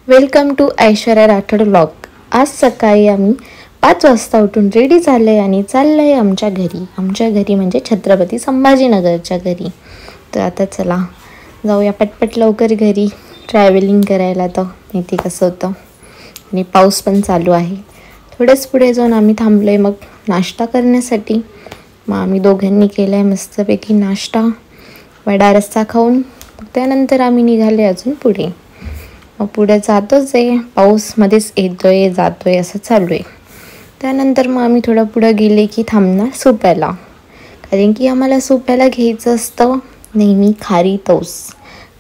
Welcome to Aishwarya Rathod vlog. आज सकाळी आम्ही 5 वाजता उठून रेडी झाले आणि चाललंय आमच्या घरी म्हणजे छत्रपती संभाजीनगरच्या घरी. तर आता चला जाऊया पटपट लवकर घरी. ट्रॅव्हलिंग करायला तर माहिती कसं होतं आणि पाऊस पण चालू आहे. थोडंच पुढे जाऊन आम्ही थांबलोय मग नाश्ता करण्यासाठी. मग आम्ही दोघांनी केलं आहे मस्तपैकी नाश्ता, वडा रस्सा खाऊन. त्यानंतर आम्ही निघाले अजून पुढे. मग पुढे जातोच आहे, पाऊस मध्येच येतोय जातोय असं चालू आहे. त्यानंतर मग आम्ही थोडं पुढं गेले की थांबणार सुप्याला, कारण की आम्हाला सुप्याला घ्यायचं असतं नेहमी खारी टोस.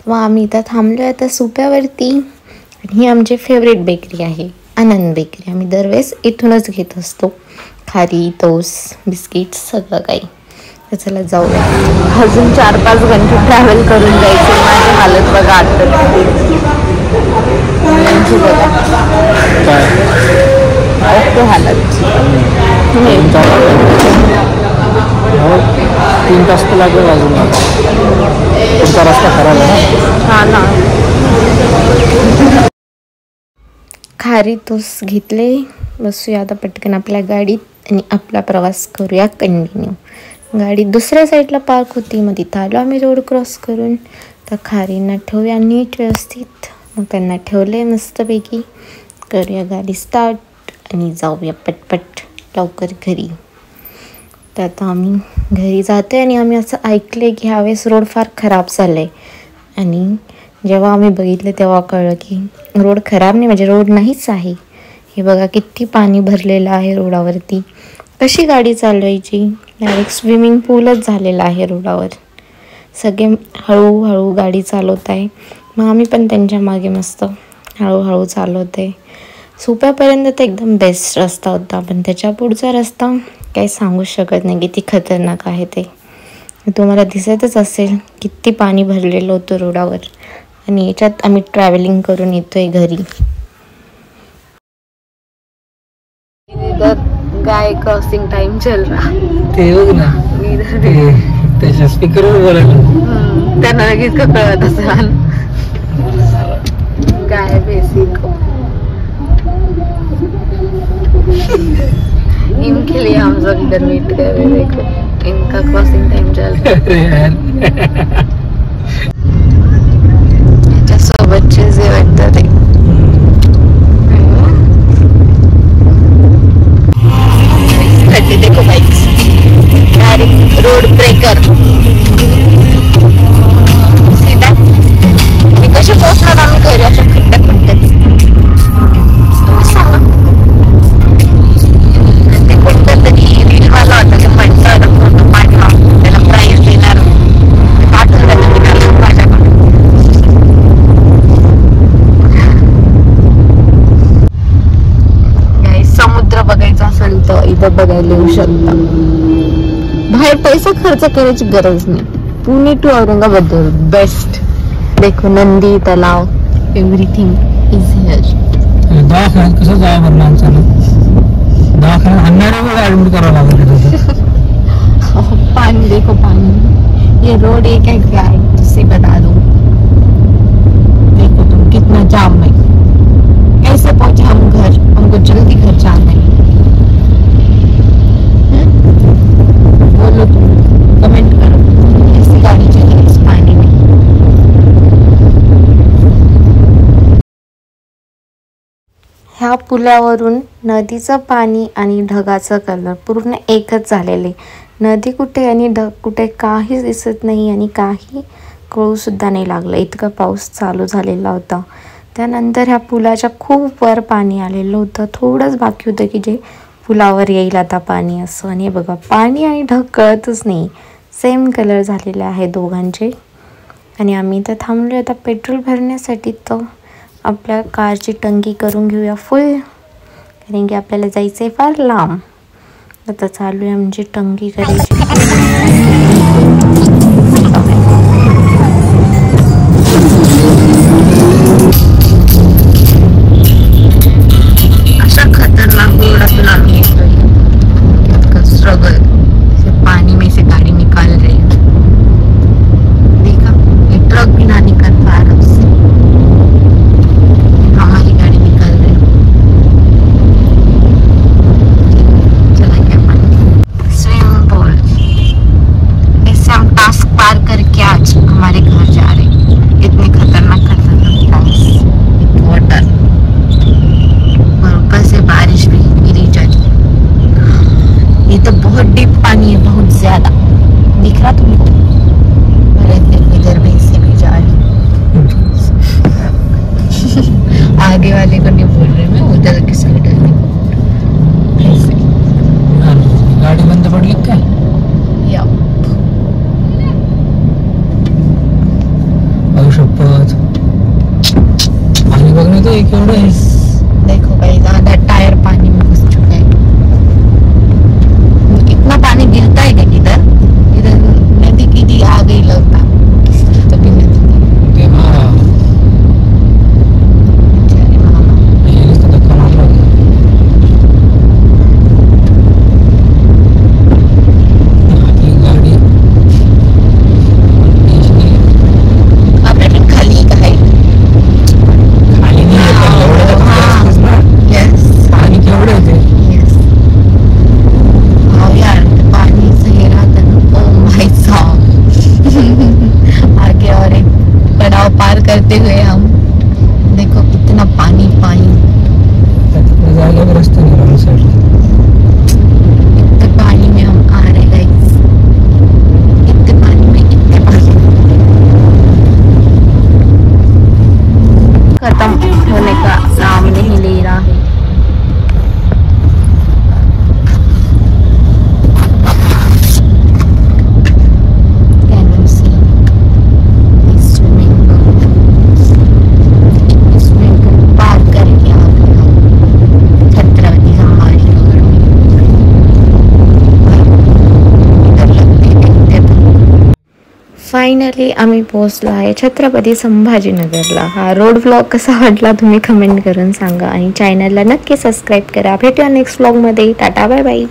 मग आम्ही इथं थांबलो आहे आता सुप्यावरती. आणि ही आमची फेवरेट बेकरी आहे आनंद बेकरी. आम्ही दरवेळेस इथूनच घेत असतो खारी टोस बिस्किट्स सगळं काही. तर चला जाऊया. अजून 4-5 घंटे ट्रॅव्हल करून जायचं. माझी हालत बघा आता हालत 3 तास तर लागेल अजून. तुमचा रस्ता खराब आहे ना. हा ना. खारी टोस घेतले. बसूया आता पटकन आपल्या गाडीत आणि आपला प्रवास करूया कंटिन्यू. गाडी दुसऱ्या साईडला पार्क होती, मग तिथं आलो आम्ही रोड क्रॉस करून. तर खारींना ठेवूया नीट व्यवस्थित. मग त्यांना ठेवले मस्तपैकी. करूया गाडी स्टार्ट आणि जाऊया पटपट लवकर घरी. तर आता आम्ही घरी जाते आणि आम्ही असं ऐकले की ह्यावेळेस रोड फार खराब झालं आहे. आणि जेव्हा आम्ही बघितले तेव्हा कळलं की रोड खराब नाही, म्हणजे रोड नाहीच आहे. हे बघा किती पाणी भरलेलं आहे रोडावरती. कशी गाडी चालवायची, डायरेक्ट स्विमिंग पूलच झालेला आहे रोडावर. सगळे हळूहळू गाडी चालवत आहे. मग आम्ही पण त्यांच्या मागे मस्त हळूहळू चालवत आहे. सुप्यापर्यंत तर एकदम बेस्ट रस्ता होता, पण त्याच्या पुढचा रस्ता काही सांगू शकत नाही किती खतरनाक आहे ते. तुम्हाला दिसतच असेल किती पाणी भरलेलं होतं रोडावर. आणि याच्यात आम्ही ट्रॅव्हलिंग करून येतोय घरी. गाय क्रॉसिंग टाइम चल रहा. ते बघ ना, त्याच्या स्पीकरवर बोलायला त्यांना लगेच कळत असेल. गाय बेसिक इनके लिए हम सब इधर वेट कर रहे. देखो इनका क्रॉसिंग टाइम चल रहा है. याच्या सोबतचे जे वाटतं ते देखो बाइक्स डायरेक्ट रोड ब्रेकर. सीधा मी कशी पोहोचणार आम्ही घरी अशा खड्ड्यात ते कोणतं तरी रीलवाला होता ते म्हणतं पाठवा त्याला प्राईज देणार पाठवून देणार माझ्याकडे. समुद्र बघायचा असेल तर इथं बघायला येऊ शकता. बाहेर पैसा खर्च करायची गरज नाही. Pune to Aurangabad best. देखो नंदी तलाव एव्हरीथिंग इज हिअर. दवाखान्यात कसं जावं बरं माणसाला. दवाखान्यात आणणाऱ्यावर ऍडमिट करावं लागेल. पानी देखो पानी. ये रोड एक है क्या है जिससे बता दो. देखो तुम कितना जाम है. कैसे पहुंचे हम घर, हमको जल्दी घर जाना है. बोलो तुम, कमेंट करो कैसी गाड़ी चल रही इस पानी में. ह्या पुलावरून नदीचं पाणी आणि ढगाचा कलर पूर्ण एकच झालेले. नदी कुठे आणि ढग कुठे काहीच दिसत नाही आणि काही कळूसुद्धा नाही लागलं. इतका पाऊस चालू झालेला होता. त्यानंतर ह्या पुलाच्या खूप वर पाणी आलेलं होतं. थोडंच बाकी होतं की जे पुलावर येईल आता पाणी असं. आणि बघा पाणी आणि ढग कळतच नाही, सेम कलर झालेले आहे दोघांचे. आणि आम्ही इथं थांबलो आता पेट्रोल भरण्यासाठी. तर आपल्या कारची टंकी करून घेऊया फुल, कारण की आपल्याला जायचं आहे फार लांब. आता चालू आहे आमची टंकी करायची. स्ट्रगल से पानी में से गाड़ी निकाल रही है. देखा ये ट्रक भी ना निकल पा रहा उससे. आगे वाले को नहीं बोल रही मैं, उधर की साइड है ऐसे। गाडी बंद पडली काय? शपथ पाणी बघणं तो एक एवढं आहे। देखो भाई आधा टायर पानी में घुस चुका है। इतना पानी गिरता है क्या किधर? इधर नदी की आ गई लगता तभी नदी करते हुए हम देखो कितना पानी पानी रास्ता इतने पानी में हम आ रहे गाइस, इतने पानी में इतने पानी खत्म होने का नाम नहीं ले रहा है। फायनली आम्ही पोहोचलो आहे छत्रपती संभाजीनगरला। हा रोड व्लॉग कसा वाटला तुम्ही कमेंट करून सांगा आणि चॅनलला नक्की सबस्क्राईब करा। भेटूया नेक्स्ट व्लॉगमध्ये। Tata bye bye.